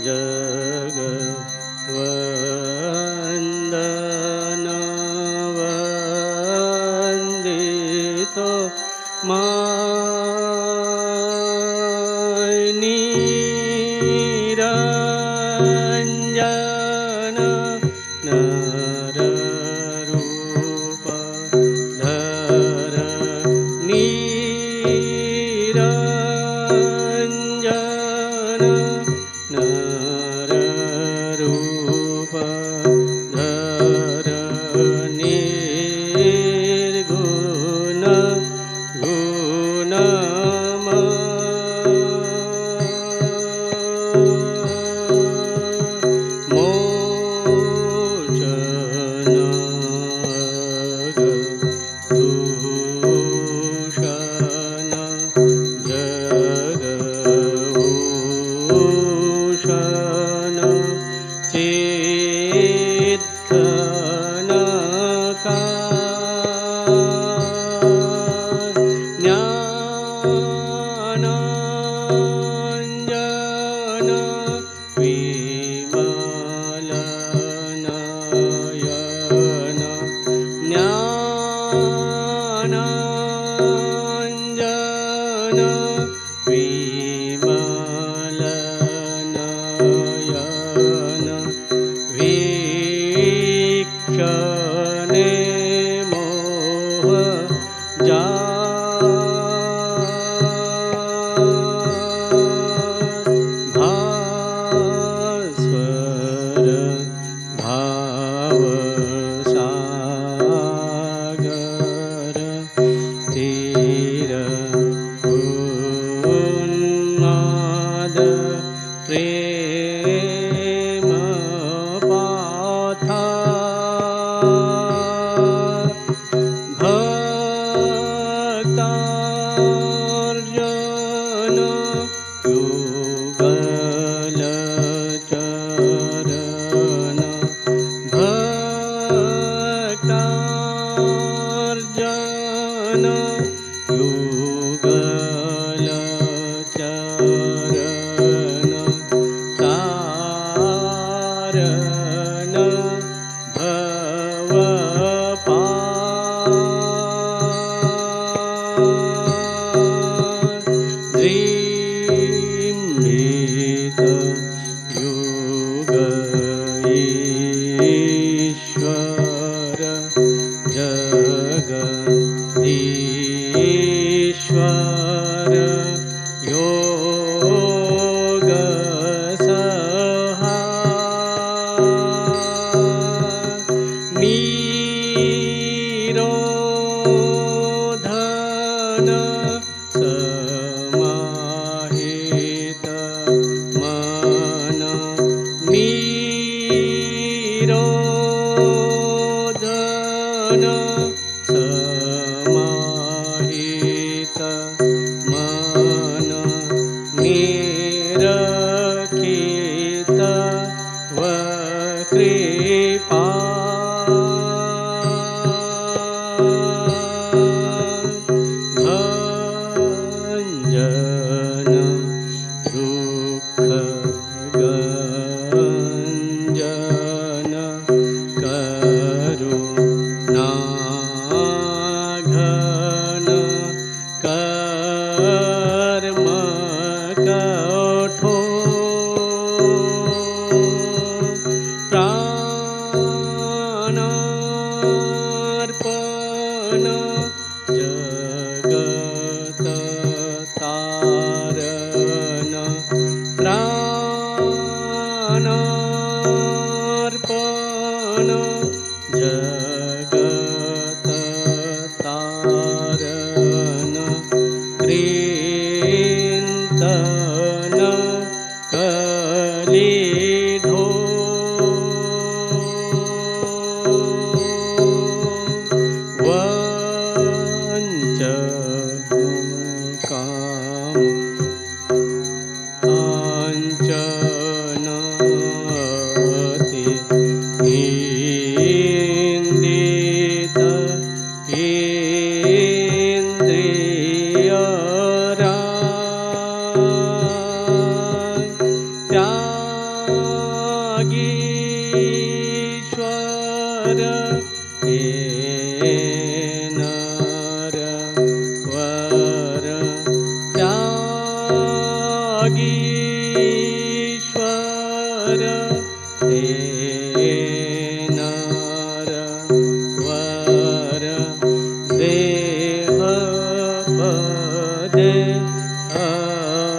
Jagavandana Vande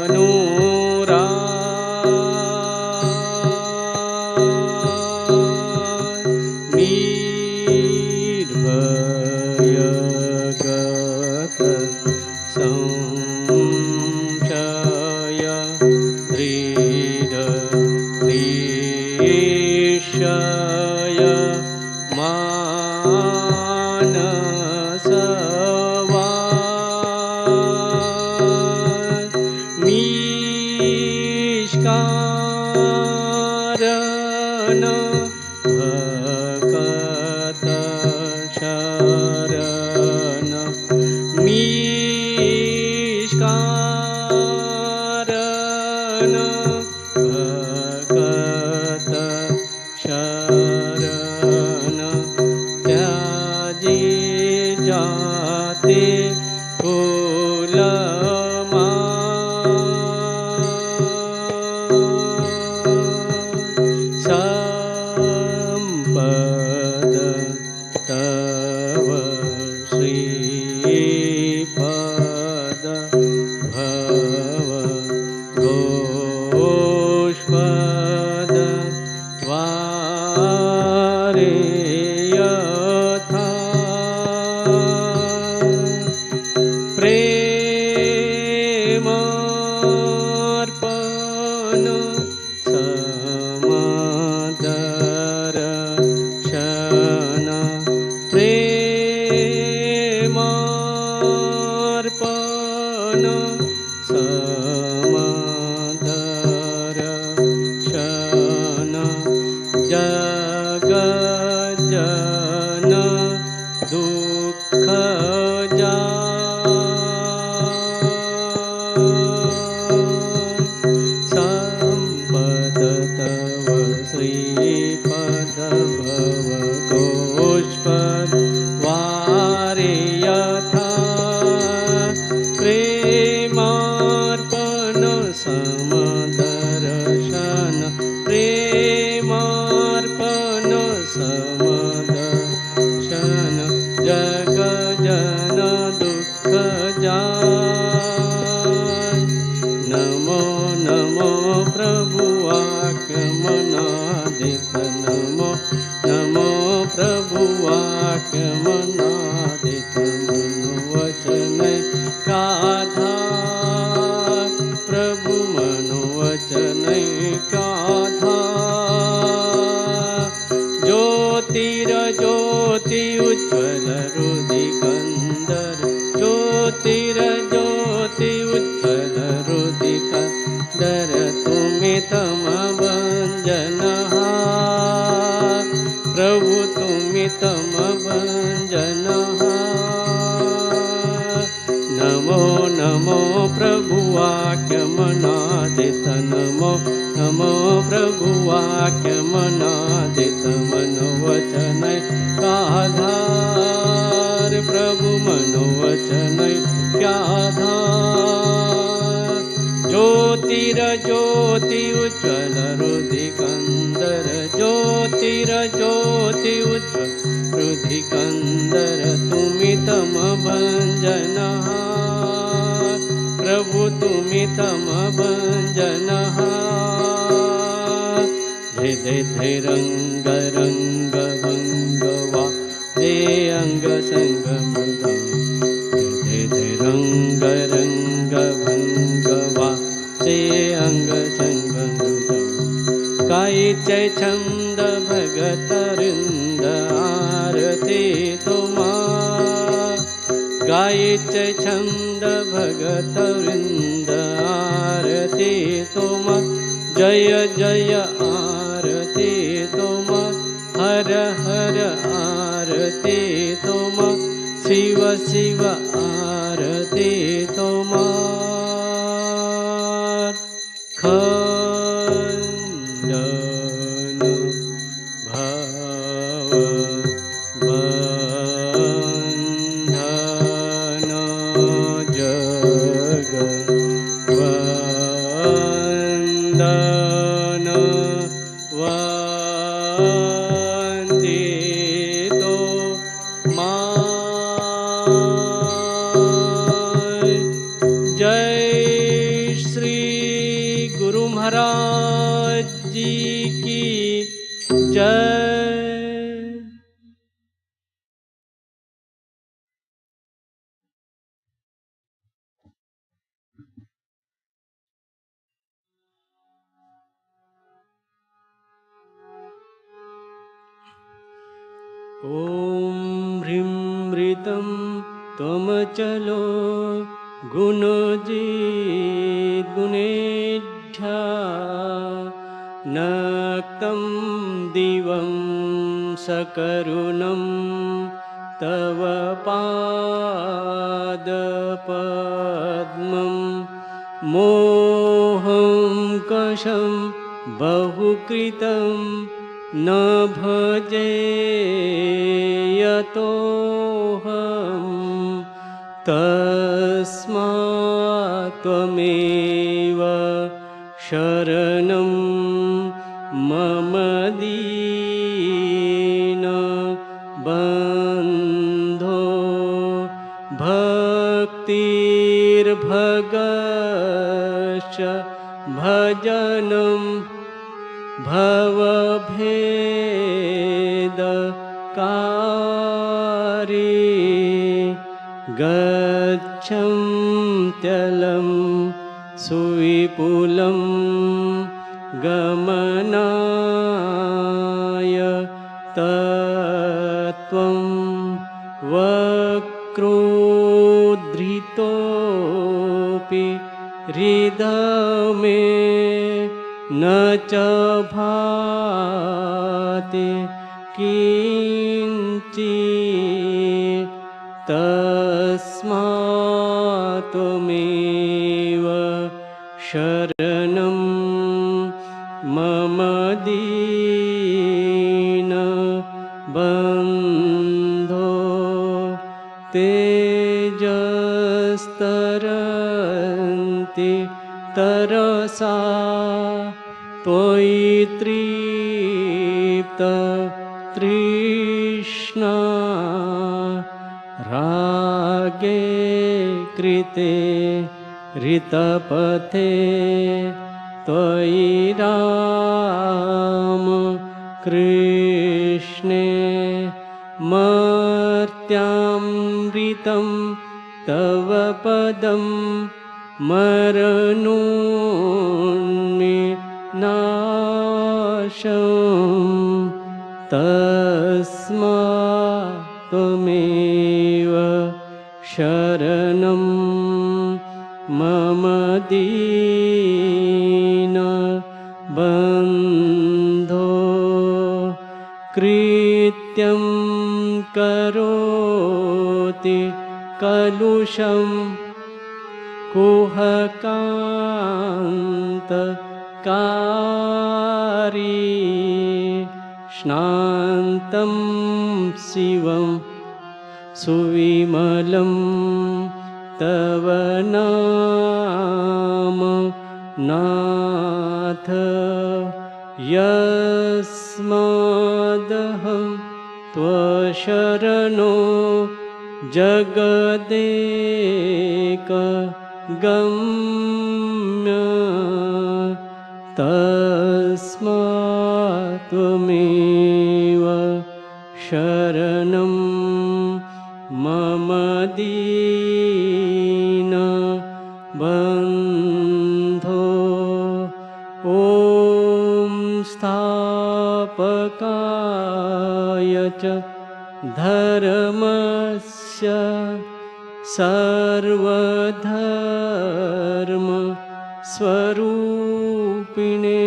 Anura निष्कारण भगत शरण निष्कारण भगत शरण त्याजी जाते कुलमा संपद तव श्रीपद भव घोषपद वारे यथा प्रेमार्पण समदर्शन प्रेमार्पण समदर्शन जगज्जन दुःख जा संपद तव श्रीपद भव घोषपद वारे यथा प्रेमार्पण समदर्शन प्रेमार्पण समदर्शन जगजन दुःख जाय नमो नमो प्रभु आगमनादित नमो नमो प्रभु आगमनादित मनोवचन काधार प्रभु मनोवचन काधार ज्योतिर्ज्योति उज्ज्वल रुदिकंदर ज्योतिर्ज्योति उज्ज्वल रुदिकंदर तुमि तम भंजन प्रभु तुमि तम भंजन नमो नमो प्रभु आख्यमनादित नमो नमो प्रभु आख्यमनादित मनोवचन काधार प्रभु मनोवचन क्याधार ज्योतिर्ज्योति उज्ज्वल रुदिकंदर ज्योतिर्ज्योति उज्ज्वल रुदिकंदर तुमि तम भंजन प्रभु तुमि तम भंजन धे धे धे रंग रंग भंगवा दे अंग संग मुदा धे धे रंग रंग भंगवा दे अंग संग मुदा गायचे छंद भगत वृंद आरती तुमा गायचे छंद भगत वृंद आरती तुम जय जय आरती तुम हर हर आरती तुम शिव शिव आरती तुम खंडन भव बंधन जग वंदन वंदितो माय जय श्री गुरु महाराज जी की जय। ओम ह्रीं ह्रीतं त्वमचलो गुणजित् गुणेढ्य नक्तं दिवं सकरुणं तव पादपद्मं मोहं कषं बहुकृतं न भजे यतोऽहं तस्मात् त्वमेव शरणं मम दीनबन्धो भक्तिर्भगश्च भजनं भवभेदकारी गच्छन्त्यलं सुविपुलं गमनाय तत्त्वं वक्रोद्धृतोऽपि हृदमे न च भाति किञ्चित् तस्मात् त्वमेव शरणं मम दीनबन्धो तेजस्तरन्ति तरसा त्वयि तृप्त तृष्णा रागे कृते ऋतपथे त्वयि राम कृष्णे मर्त्यामृतं तव पदं मरणोन्मिनाशम् तस्मात् त्वमेव शरणं मम दीनबन्धो कृत्यं करोति कलुषं कुहकान्तकारी श्नान्तं शिवं सुविमलं तव नाम नाथ यस्मादहं त्वशरणो जगदेकगम्य तस्मात् त्वमेव शरणं मम दीनबन्धो ॐ स्थापकाय च धर्मस्य सर्वधर्मस्वरूपिणे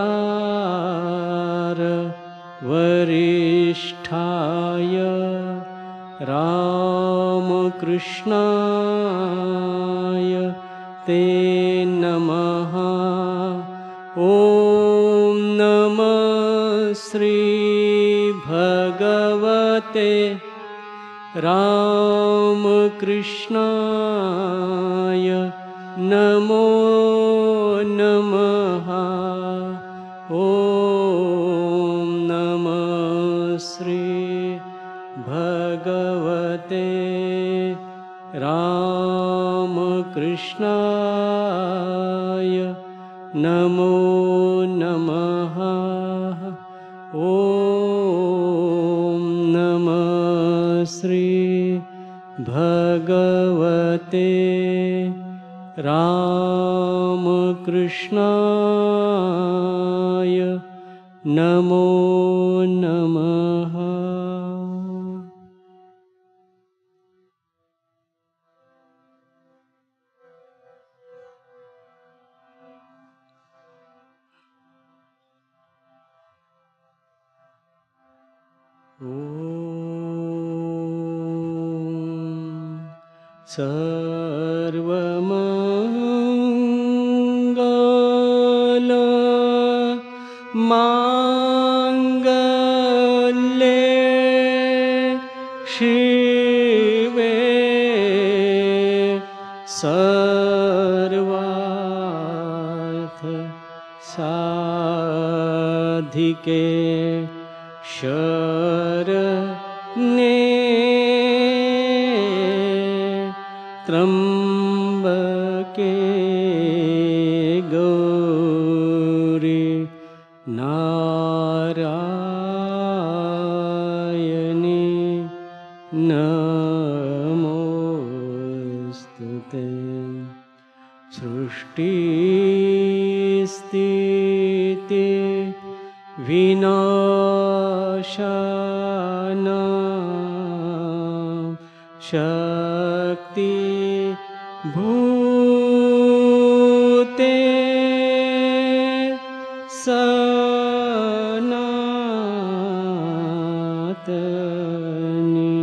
अवतार वरिष्ठाय रामकृष्णाय ते नमः। ॐ नमः श्री भगवते रामकृष्णाय नमो नमः। ॐ नमः श्री भगवते रामकृष्णाय नमो नमः। ॐ नमः श्री भगवते रामकृष्णाय नमो नमः। ॐ सर्वमङ्गल माङ्गल्ये शिवे सर्वार्थ साधिके शरण्ये त्र्यम्बके गौरी नारायणी नमोस्तुते। सृष्टिस्थिति विनाशानां शक्ति भूते सनातनी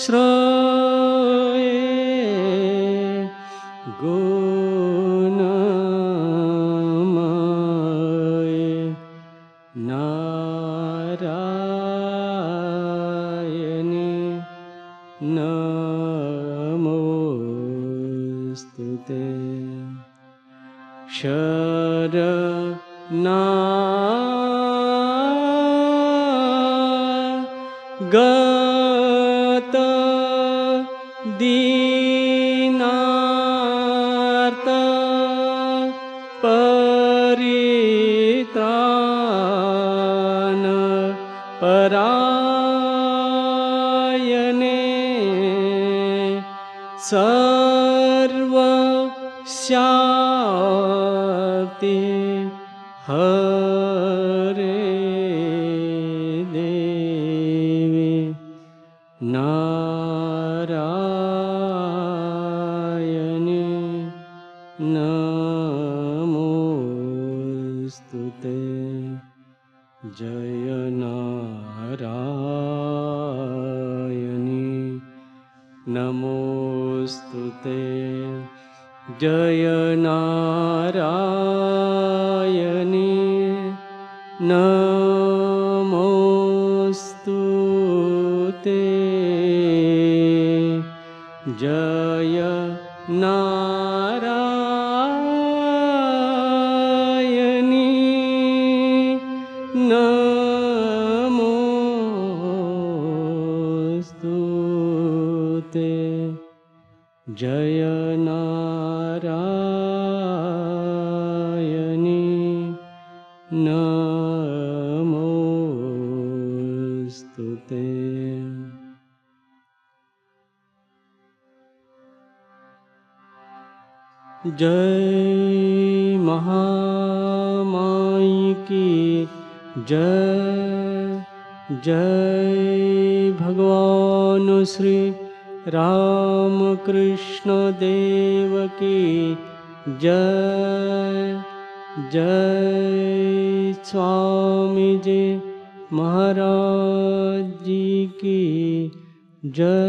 श्रये गुणमये नारायणी नमोस्तुते। शरणागत दीनार्त परित्राण परायणे सर्वशान्ति हरे देवी नारायणी नमोस्तुते। जय नारायणी नमोस्तुते। जय नारायणी नमोस्तुते। जय नारायणी नमोस्तुते। जय नारायणी नमोस्तुते। जय महामाई की जय। जय भगवान श्री रामकृष्ण देव की जय। जय स्वामी जी महाराज जी की जय।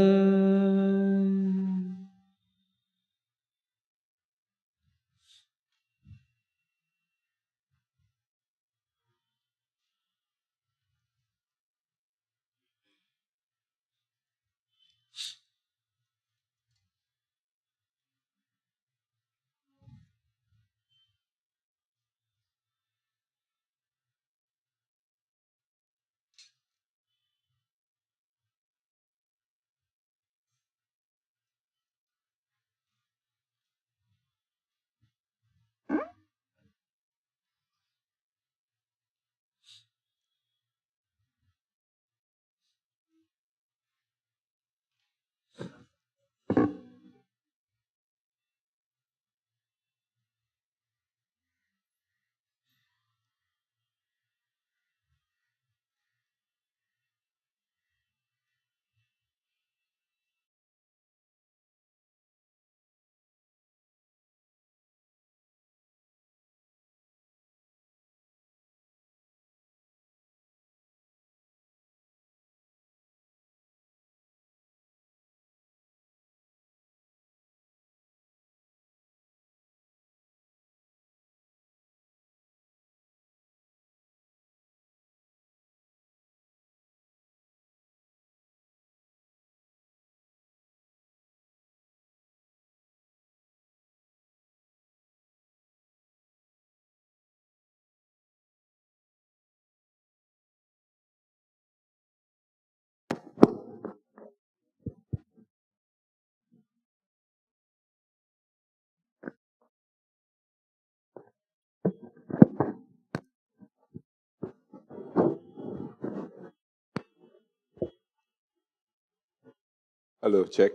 Hello, check.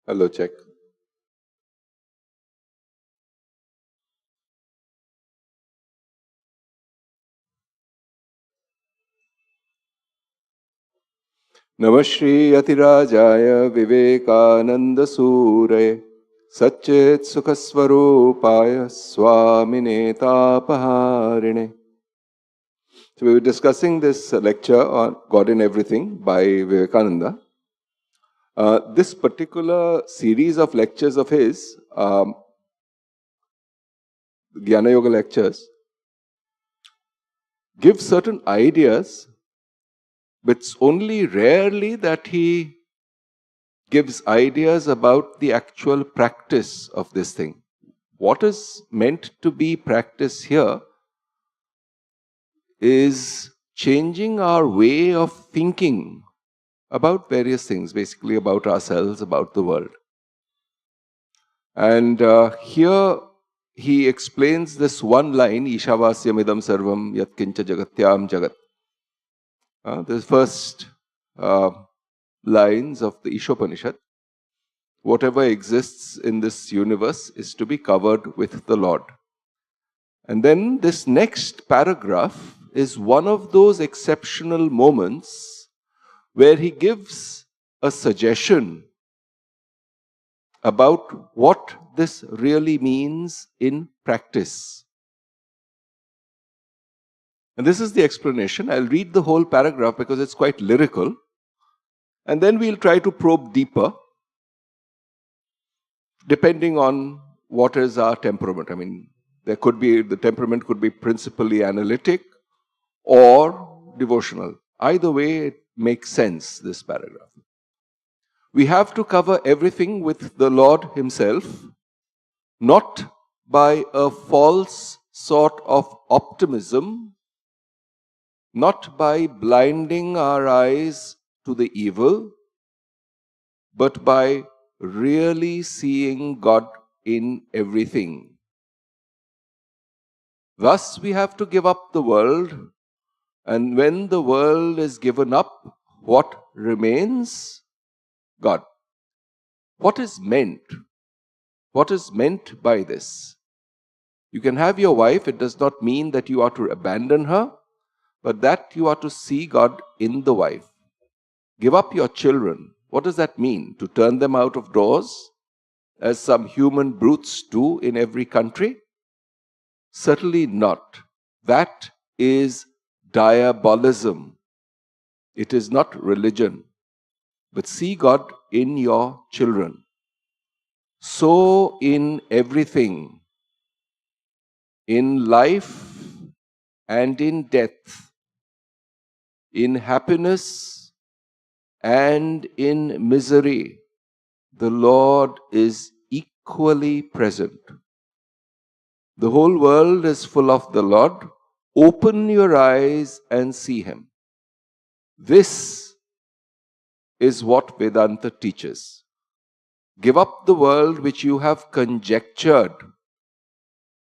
Hello, check. Namashri Atirajaya Vivekananda Sure Satchit Sukhaswarupaya Swamine Tapaharine. So we were discussing this lecture on God in Everything by Vivekananda. This particular series of lectures of his, Jnana Yoga lectures, give certain ideas, but it's only rarely that he gives ideas about the actual practice of this thing. What is meant to be practice here is changing our way of thinking about various things, basically about ourselves, about the world. And here he explains this one line, Ishavasyam idam sarvam yat kincha jagatyam jagat. The first lines of the Ishopanishad. Whatever exists in this universe is to be covered with the Lord. And then this next paragraph is one of those exceptional moments where he gives a suggestion about what this really means in practice. And this is the explanation. I'll read the whole paragraph because it's quite lyrical. And then we'll try to probe deeper, depending on what is our temperament. I mean, the temperament could be principally analytic or devotional. Either way, it makes sense, this paragraph. We have to cover everything with the Lord Himself, not by a false sort of optimism, not by blinding our eyes to the evil, but by really seeing God in everything. Thus, we have to give up the world, and when the world is given up, what remains? God. What is meant? What is meant by this? You can have your wife, it does not mean that you are to abandon her, but that you are to see God in the wife. Give up your children. What does that mean? To turn them out of doors, as some human brutes do in every country? Certainly not. That is diabolism. It is not religion. But see God in your children. So in everything, in life and in death, in happiness and in misery, the Lord is equally present. The whole world is full of the Lord. Open your eyes and see Him. This is what Vedanta teaches. Give up the world which you have conjectured,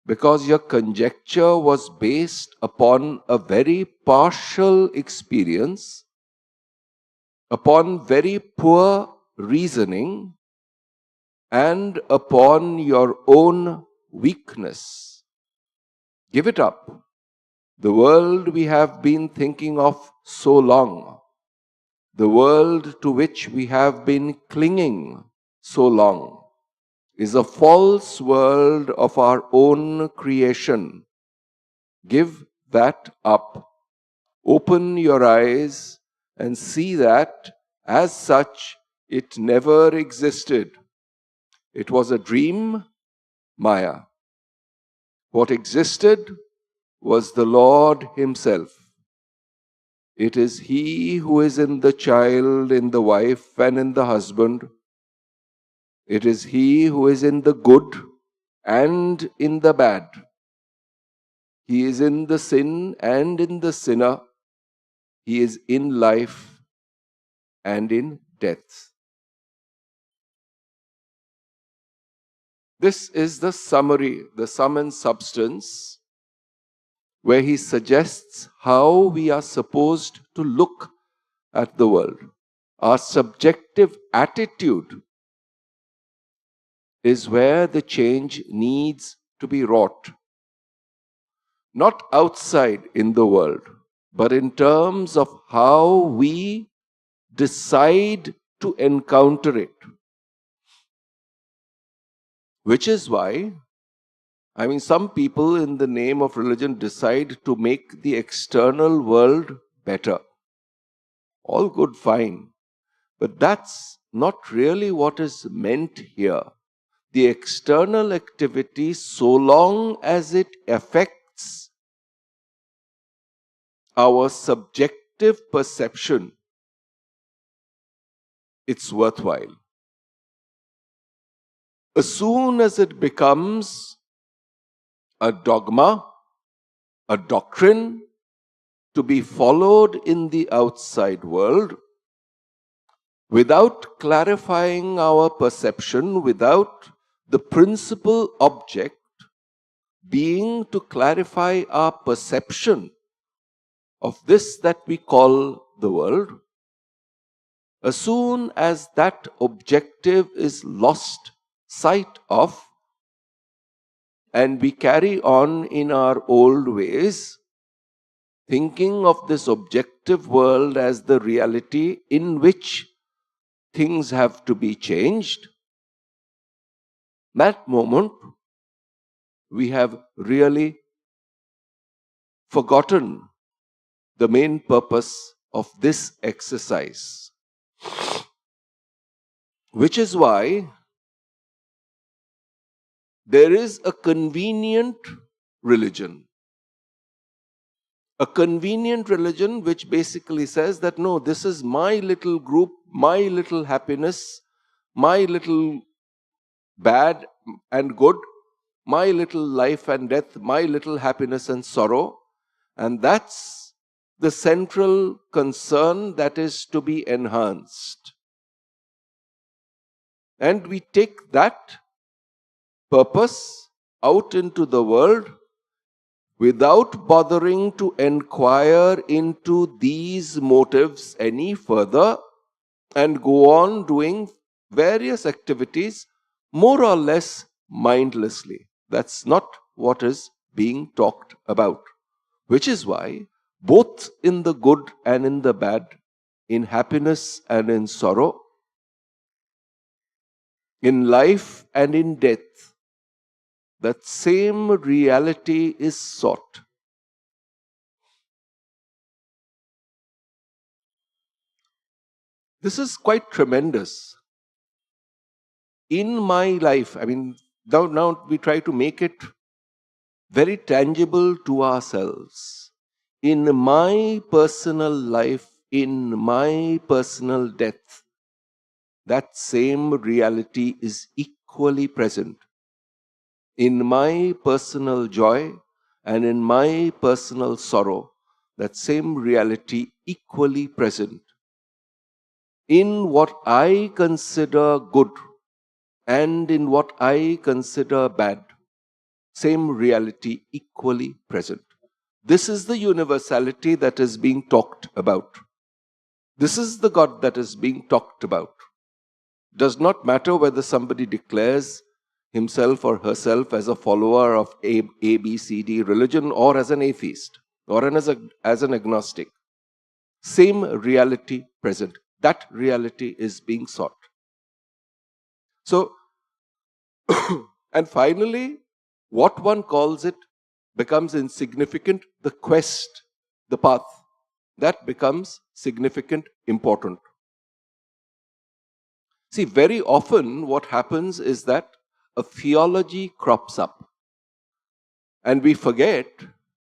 because your conjecture was based upon a very partial experience, upon very poor reasoning, and upon your own weakness. Give it up. The world we have been thinking of so long, the world to which we have been clinging so long, is a false world of our own creation. Give that up. Open your eyes and see that, as such, it never existed. It was a dream, Maya. What existed was the Lord Himself. It is He who is in the child, in the wife, and in the husband. It is He who is in the good and in the bad. He is in the sin and in the sinner. He is in life and in death. This is the summary, the sum and substance, where he suggests how we are supposed to look at the world. Our subjective attitude is where the change needs to be wrought. Not outside in the world, but in terms of how we decide to encounter it. Which is why, some people in the name of religion decide to make the external world better. All good, fine. But that's not really what is meant here. The external activity, so long as it affects our subjective perception, it's worthwhile. As soon as it becomes a dogma, a doctrine to be followed in the outside world, without clarifying our perception, without the principal object being to clarify our perception of this that we call the world, as soon as that objective is lost sight of, and we carry on in our old ways, thinking of this objective world as the reality in which things have to be changed, that moment we have really forgotten the main purpose of this exercise. Which is why there is a convenient religion. A convenient religion which basically says that no, this is my little group, my little happiness, my little bad and good, my little life and death, my little happiness and sorrow. And that's the central concern that is to be enhanced. And we take that purpose out into the world without bothering to inquire into these motives any further, and go on doing various activities more or less mindlessly. That's not what is being talked about. Which is why, both in the good and in the bad, in happiness and in sorrow, in life and in death, that same reality is sought. This is quite tremendous. In my life, now we try to make it very tangible to ourselves. In my personal life, in my personal death, that same reality is equally present. In my personal joy and in my personal sorrow, that same reality equally present. In what I consider good and in what I consider bad, same reality equally present. This is the universality that is being talked about. This is the God that is being talked about. Does not matter whether somebody declares himself or herself as a follower of A, B, C, D religion, or as an atheist, or as an agnostic. Same reality present. That reality is being sought. So, and finally, what one calls it becomes insignificant. The quest, the path, that becomes significant, important. See, very often what happens is that a theology crops up. And we forget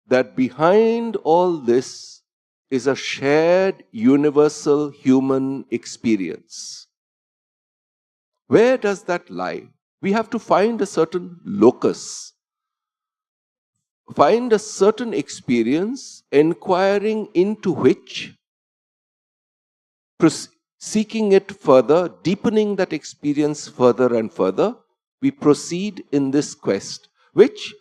that behind all this is a shared universal human experience. Where does that lie? We have to find a certain locus, find a certain experience, inquiring into which, seeking it further, deepening that experience further and further, we proceed in this quest, which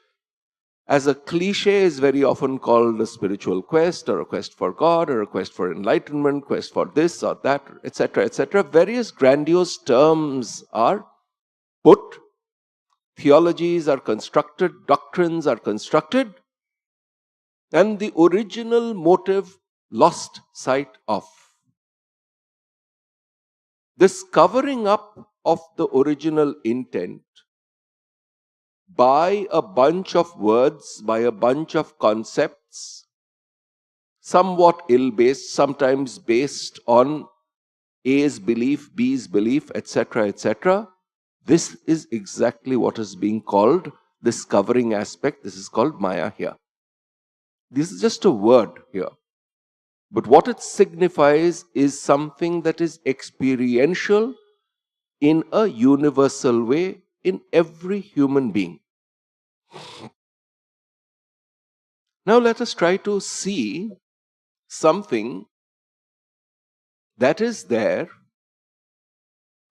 as a cliche, is very often called a spiritual quest, or a quest for God, or a quest for enlightenment, quest for this or that, etc., etc. Various grandiose terms are put, theologies are constructed, doctrines are constructed, and the original motive lost sight of. This covering up of the original intent by a bunch of words, by a bunch of concepts, somewhat ill-based, sometimes based on A's belief, B's belief, etc., etc. This is exactly what is being called this covering aspect. This is called Maya here. This is just a word here. But what it signifies is something that is experiential in a universal way in every human being. Now let us try to see something that is there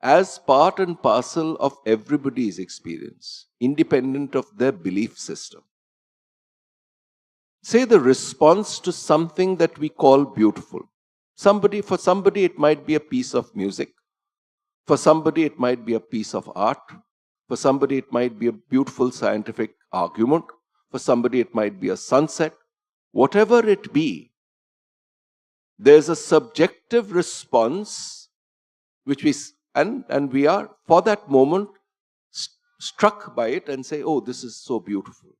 as part and parcel of everybody's experience, independent of their belief system. Say the response to something that we call beautiful. For somebody it might be a piece of music. For somebody it might be a piece of art. For somebody it might be a beautiful scientific argument. For somebody it might be a sunset. Whatever it be, there's a subjective response which we are for that moment struck by it and say, oh, this is so beautiful.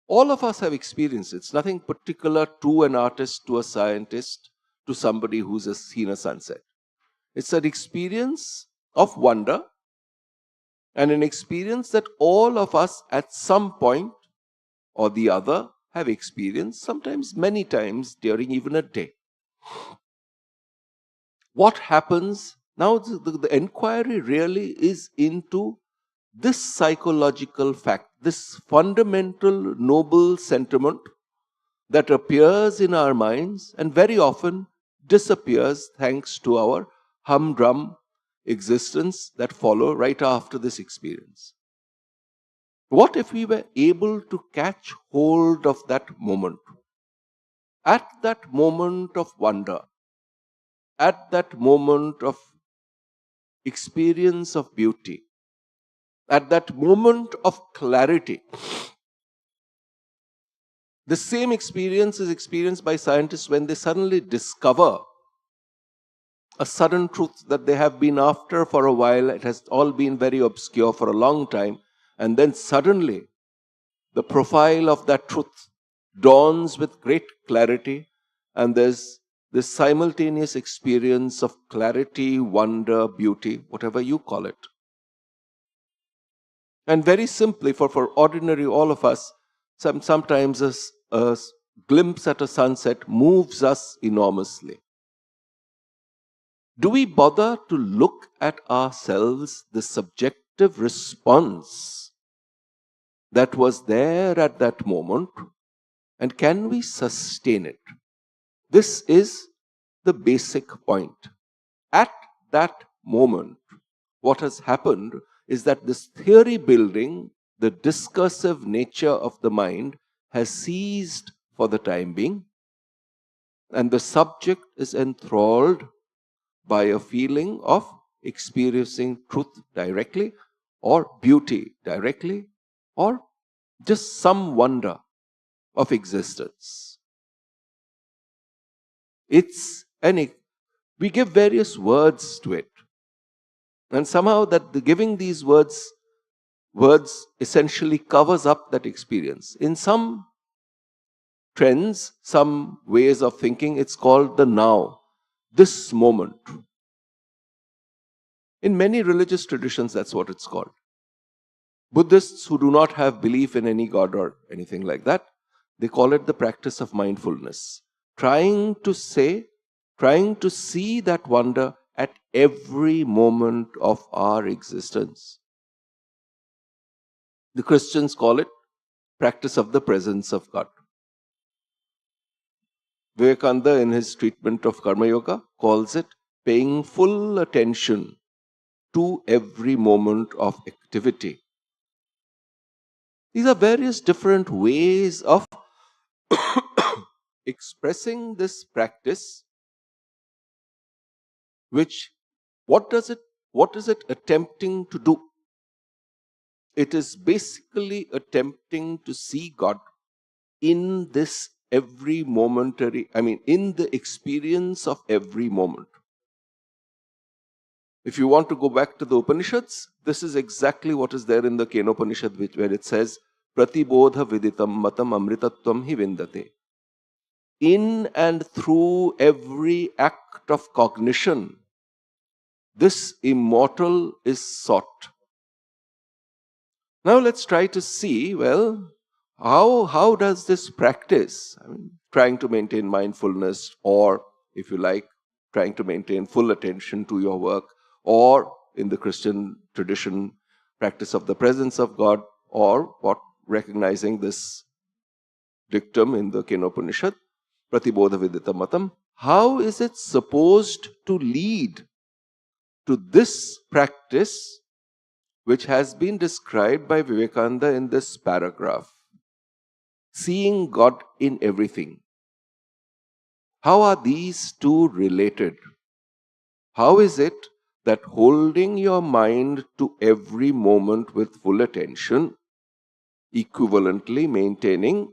All of us have experienced it. It's nothing particular to an artist, to a scientist, to somebody who's seen a sunset. It's an experience of wonder, and an experience that all of us at some point or the other have experienced, sometimes many times during even a day. What happens now? The inquiry really is into this psychological fact, this fundamental noble sentiment that appears in our minds and very often disappears thanks to our humdrum existence that follow right after this experience. What if we were able to catch hold of that moment? At that moment of wonder, at that moment of experience of beauty, at that moment of clarity. The same experience is experienced by scientists when they suddenly discover a sudden truth that they have been after for a while. It has all been very obscure for a long time. And then suddenly, the profile of that truth dawns with great clarity. And there's this simultaneous experience of clarity, wonder, beauty, whatever you call it. And very simply, for ordinary all of us, sometimes a glimpse at a sunset moves us enormously. Do we bother to look at ourselves, the subjective response that was there at that moment, and can we sustain it? This is the basic point. At that moment, what has happened is that this theory building, the discursive nature of the mind, has ceased for the time being, and the subject is enthralled by a feeling of experiencing truth directly, or beauty directly, or just some wonder of existence. We give various words to it. And somehow giving these words essentially covers up that experience. In some trends, some ways of thinking, it's called the now, this moment. In many religious traditions, that's what it's called. Buddhists who do not have belief in any god or anything like that, they call it the practice of mindfulness. Trying to see that wonder at every moment of our existence. The Christians call it practice of the presence of God. Vivekananda, in his treatment of Karma Yoga, calls it paying full attention to every moment of activity. These are various different ways of expressing this practice, which what is it attempting to do? It is basically attempting to see God in this every momentary, in the experience of every moment. If you want to go back to the Upanishads, this is exactly what is there in the Kenopanishad, where it says, Pratibodha viditam matam amritatvam hi vindate. In and through every act of cognition, this immortal is sought. Now let's try to see, well, how does this practice, trying to maintain mindfulness, or if you like, trying to maintain full attention to your work, or in the Christian tradition, practice of the presence of God, or what, recognizing this dictum in the Kenopanishad, Pratibodha Vidita Matam, how is it supposed to lead to this practice which has been described by Vivekananda in this paragraph? Seeing God in everything. How are these two related? How is it that holding your mind to every moment with full attention, equivalently maintaining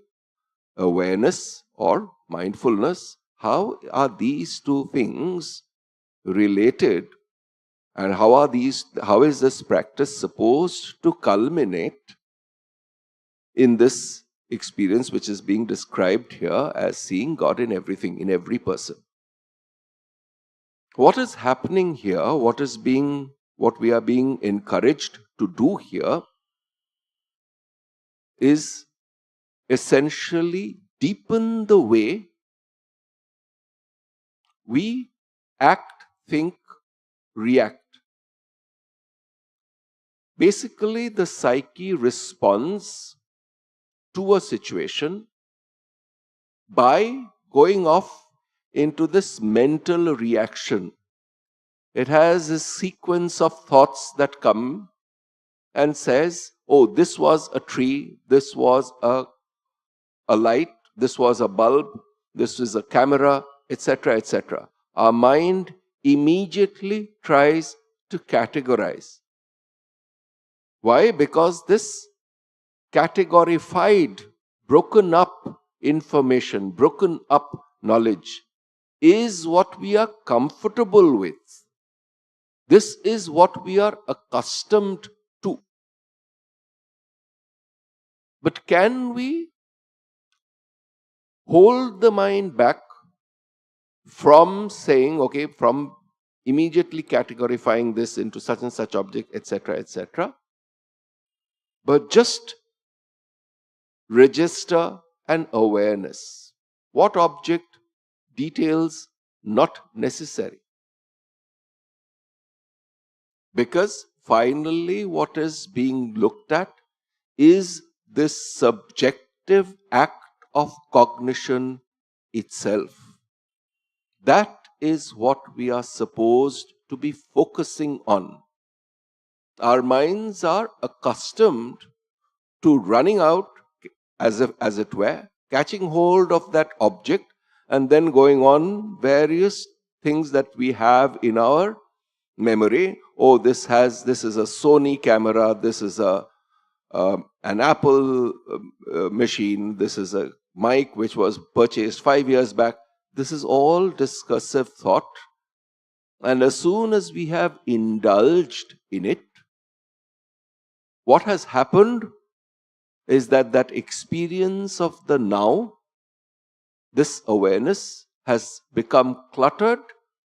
awareness or mindfulness, how are these two things related, and how is this practice supposed to culminate in this experience which is being described here as seeing God in everything, in every person? What is happening here, what we are being encouraged to do here, is essentially deepen the way we act, think, react. Basically, the psyche responds to a situation by going off into this mental reaction. It has a sequence of thoughts that come and says, oh, this was a tree, this was a light, this was a bulb, this is a camera, etc., etc. Our mind immediately tries to categorize. Why? Because this categorified, broken up information, broken up knowledge is what we are comfortable with. This is what we are accustomed to. But can we hold the mind back from saying, okay, from immediately categorifying this into such and such object, etc., etc., but just register an awareness? What object? Details not necessary. Because finally what is being looked at is this subjective act of cognition itself. That is what we are supposed to be focusing on. Our minds are accustomed to running out, as it were, catching hold of that object and then going on various things that we have in our memory. Oh, this is a Sony camera, this is an Apple machine, this is a mic which was purchased 5 years back. This is all discursive thought. And as soon as we have indulged in it, what has happened is that experience of the now, this awareness, has become cluttered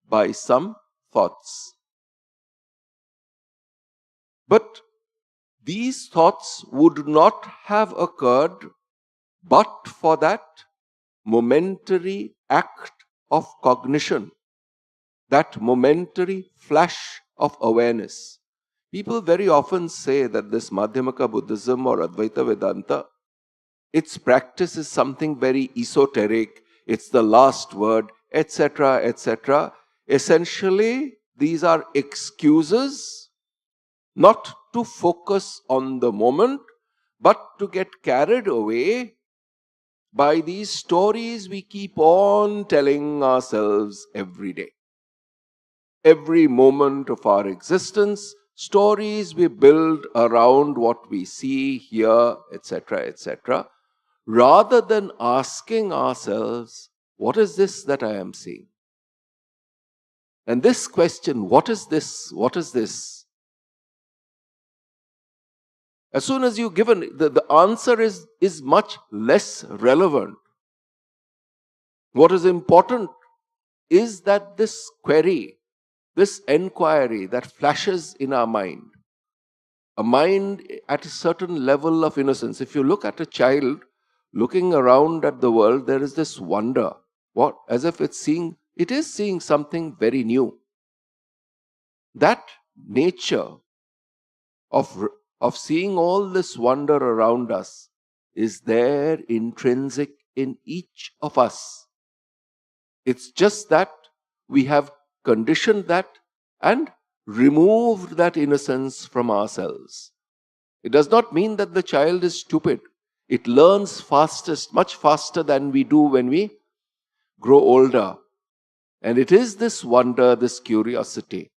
by some thoughts. But these thoughts would not have occurred but for that momentary act of cognition, that momentary flash of awareness. People very often say that this Madhyamaka Buddhism or Advaita Vedanta, its practice is something very esoteric, it's the last word, etc., etc. Essentially, these are excuses not to focus on the moment, but to get carried away by these stories we keep on telling ourselves every day. Every moment of our existence, stories we build around what we see, hear, etc., etc., rather than asking ourselves, what is this that I am seeing? And this question, what is this? What is this? As soon as you given, the answer is much less relevant. What is important is that this query, this enquiry that flashes in our mind, a mind at a certain level of innocence. If you look at a child looking around at the world, there is this wonder. What? As if it is seeing something very new. That nature of seeing all this wonder around us is there intrinsic in each of us. It's just that we have conditioned that and removed that innocence from ourselves. It does not mean that the child is stupid. It learns fastest, much faster than we do when we grow older. And it is this wonder, this curiosity.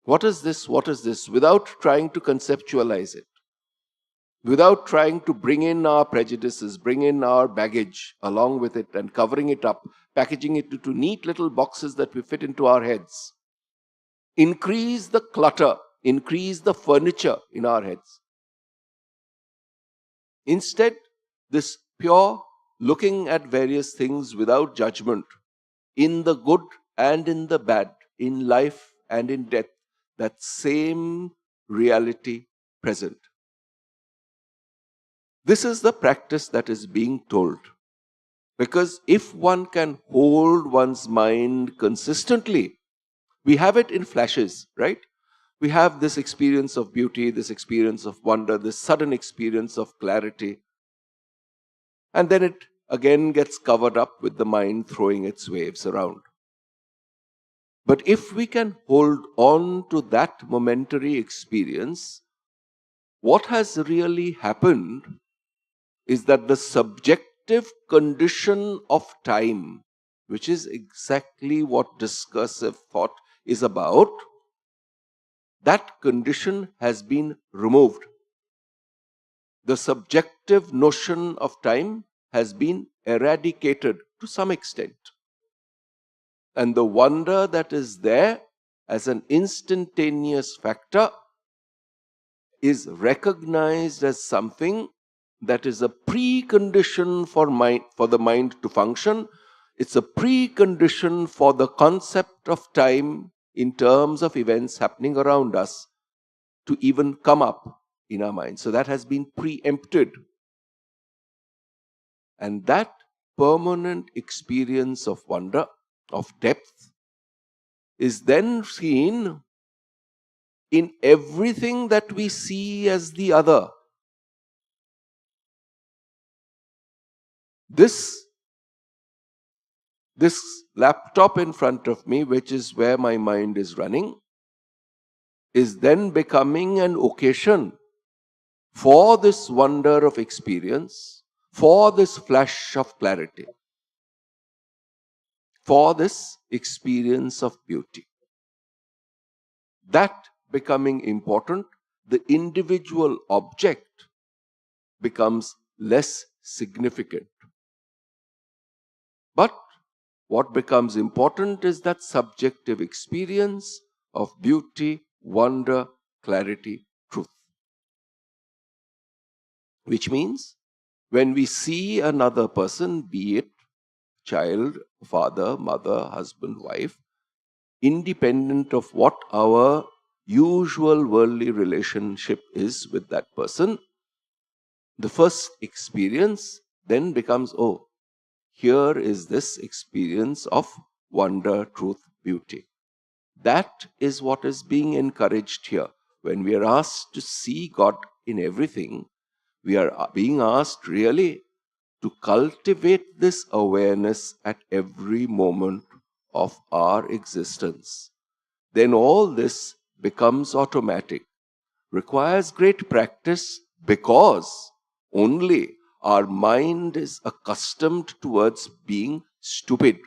What is this? What is this? Without trying to conceptualize it. Without trying to bring in our prejudices, bring in our baggage along with it and covering it up, packaging it into neat little boxes that we fit into our heads. Increase the clutter, increase the furniture in our heads. Instead, this pure looking at various things without judgment, in the good and in the bad, in life and in death, that same reality present. This is the practice that is being told. Because if one can hold one's mind consistently, we have it in flashes, right? We have this experience of beauty, this experience of wonder, this sudden experience of clarity. And then it again gets covered up with the mind throwing its waves around. But if we can hold on to that momentary experience, what has really happened is that the subjective condition of time, which is exactly what discursive thought is about, that condition has been removed. The subjective notion of time has been eradicated to some extent. And the wonder that is there as an instantaneous factor is recognized as something that is a precondition for the mind to function. It's a precondition for the concept of time in terms of events happening around us to even come up in our mind. So that has been preempted. And that permanent experience of wonder, of depth, is then seen in everything that we see as the other. This laptop in front of me, which is where my mind is running, is then becoming an occasion for this wonder of experience, for this flash of clarity, for this experience of beauty. That becoming important, the individual object becomes less significant. But what becomes important is that subjective experience of beauty, wonder, clarity, truth. Which means when we see another person, be it child, father, mother, husband, wife, independent of what our usual worldly relationship is with that person, the first experience then becomes, oh, here is this experience of wonder, truth, beauty. That is what is being encouraged here. When we are asked to see God in everything, we are being asked really to cultivate this awareness at every moment of our existence. Then all this becomes automatic, requires great practice, because only our mind is accustomed towards being stupid.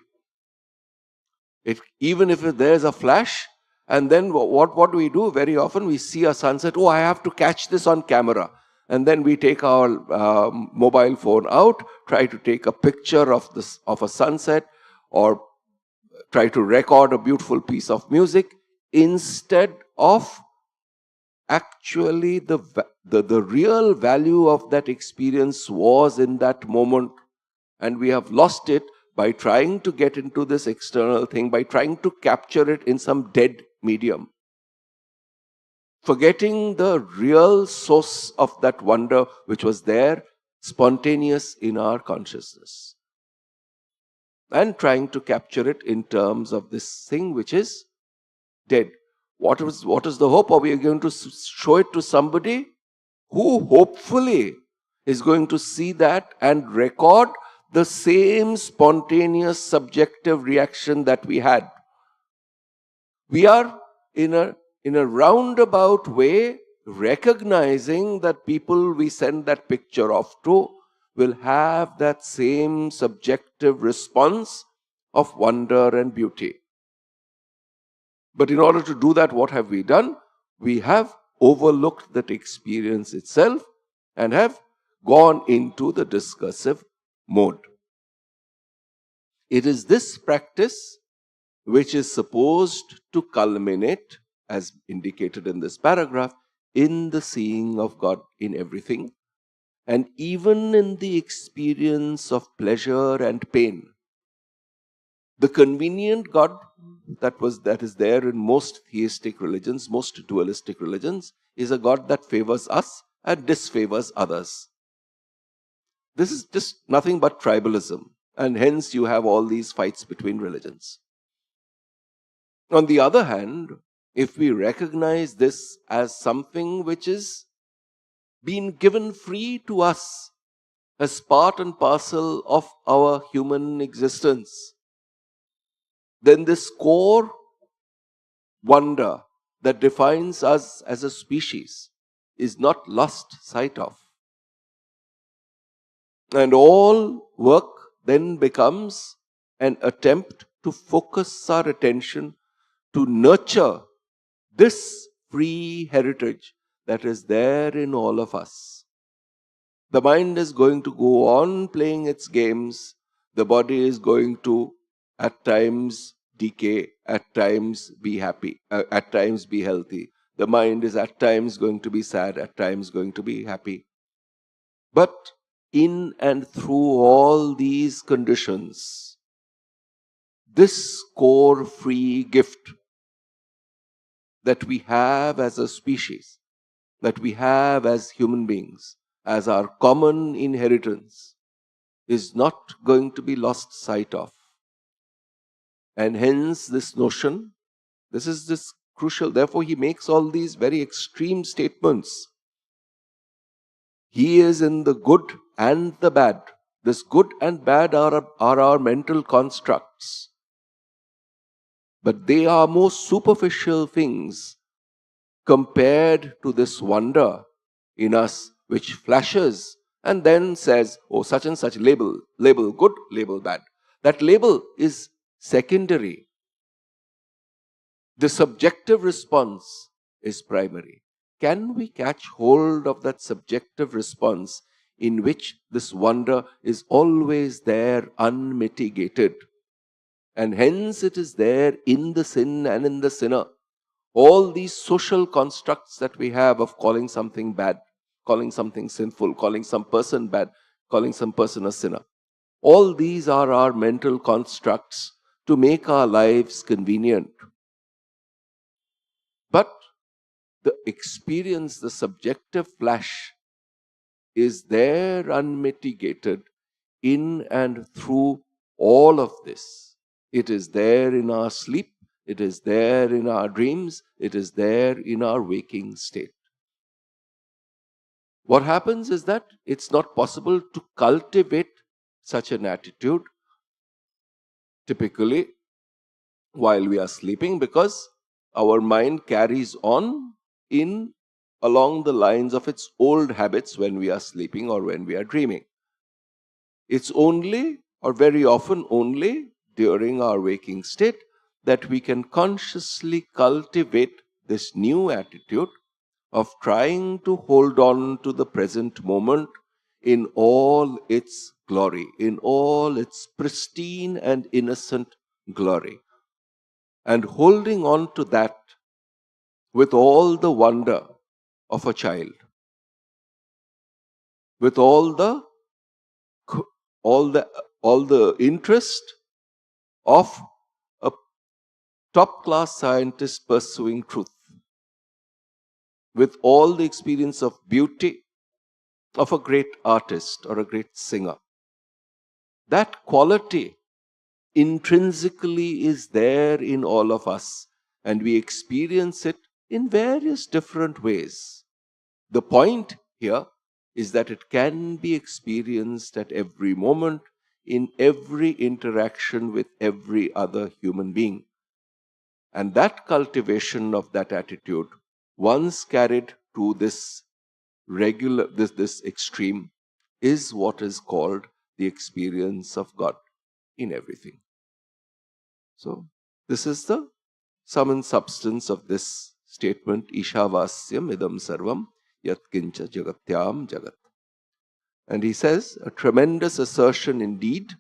Even if there's a flash, and then what do we do? Very often we see a sunset. Oh, I have to catch this on camera. And then we take our mobile phone out, try to take a picture of a sunset, or try to record a beautiful piece of music, instead of actually the real value of that experience was in that moment. And we have lost it by trying to get into this external thing, by trying to capture it in some dead medium, forgetting the real source of that wonder which was there, spontaneous in our consciousness, and trying to capture it in terms of this thing which is dead. What is the hope? Are we going to show it to somebody who hopefully is going to see that and record the same spontaneous subjective reaction that we had? We are in a roundabout way recognizing that people we send that picture of to will have that same subjective response of wonder and beauty. But in order to do that, what have we done? We have overlooked that experience itself and have gone into the discursive mode. It is this practice which is supposed to culminate, as indicated in this paragraph, in the seeing of God in everything, and even in the experience of pleasure and pain. The convenient God that is there in most theistic religions, most dualistic religions, is a God that favors us and disfavors others. This is just nothing but tribalism, and hence you have all these fights between religions. On the other hand, if we recognize this as something which is being given free to us as part and parcel of our human existence, then this core wonder that defines us as a species is not lost sight of. And all work then becomes an attempt to focus our attention to nurture this free heritage that is there in all of us. The mind is going to go on playing its games. The body is going to, at times, decay, at times be happy, at times be healthy. The mind is at times going to be sad, at times going to be happy. But in and through all these conditions, this core free gift that we have as a species, that we have as human beings, as our common inheritance, is not going to be lost sight of. And hence this notion, this is this crucial, therefore he makes all these very extreme statements. He is in the good and the bad. This good and bad are our mental constructs. But they are more superficial things compared to this wonder in us which flashes and then says, oh, such and such label good, label bad. That label is secondary. The subjective response is primary. Can we catch hold of that subjective response in which this wonder is always there unmitigated? And hence it is there in the sin and in the sinner. All these social constructs that we have of calling something bad, calling something sinful, calling some person bad, calling some person a sinner. All these are our mental constructs to make our lives convenient. But the experience, the subjective flash, is there unmitigated in and through all of this. It is there in our sleep, it is there in our dreams, it is there in our waking state. What happens is that it's not possible to cultivate such an attitude typically while we are sleeping, because our mind carries on in along the lines of its old habits when we are sleeping or when we are dreaming. It's only, or very often only, during our waking state that we can consciously cultivate this new attitude of trying to hold on to the present moment in all its glory, in all its pristine and innocent glory, and holding on to that with all the wonder of a child, with all the all the interest of a top class scientist pursuing truth, with all the experience of beauty of a great artist or a great singer. That quality intrinsically is there in all of us, and we experience it in various different ways. The point here is that it can be experienced at every moment, in every interaction with every other human being. And that cultivation of that attitude, once carried to this extreme, is what is called the experience of God in everything. So, this is the sum and substance of this statement, Ishavasyam idam sarvam yatkincha jagatyam jagat. And he says, a tremendous assertion indeed,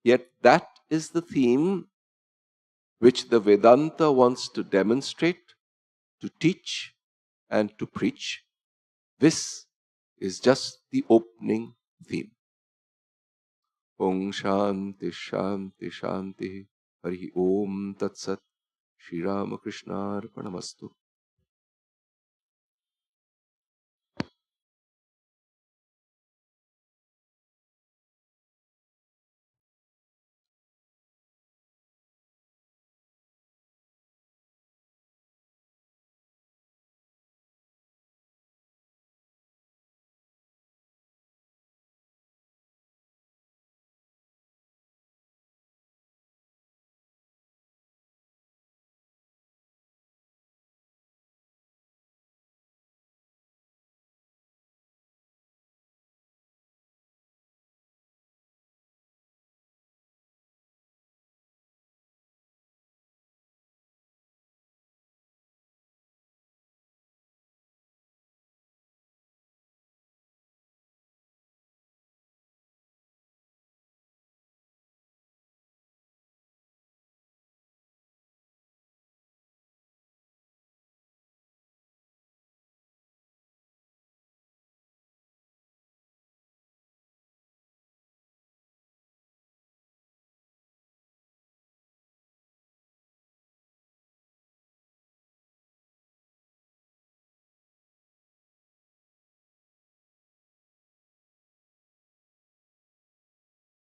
yet that is the theme which the Vedanta wants to demonstrate, to teach, and to preach. This is just the opening theme. Om Shanti Shanti Shanti Hari Om Tat Sat Shri Ramakrishna Arpanamastu.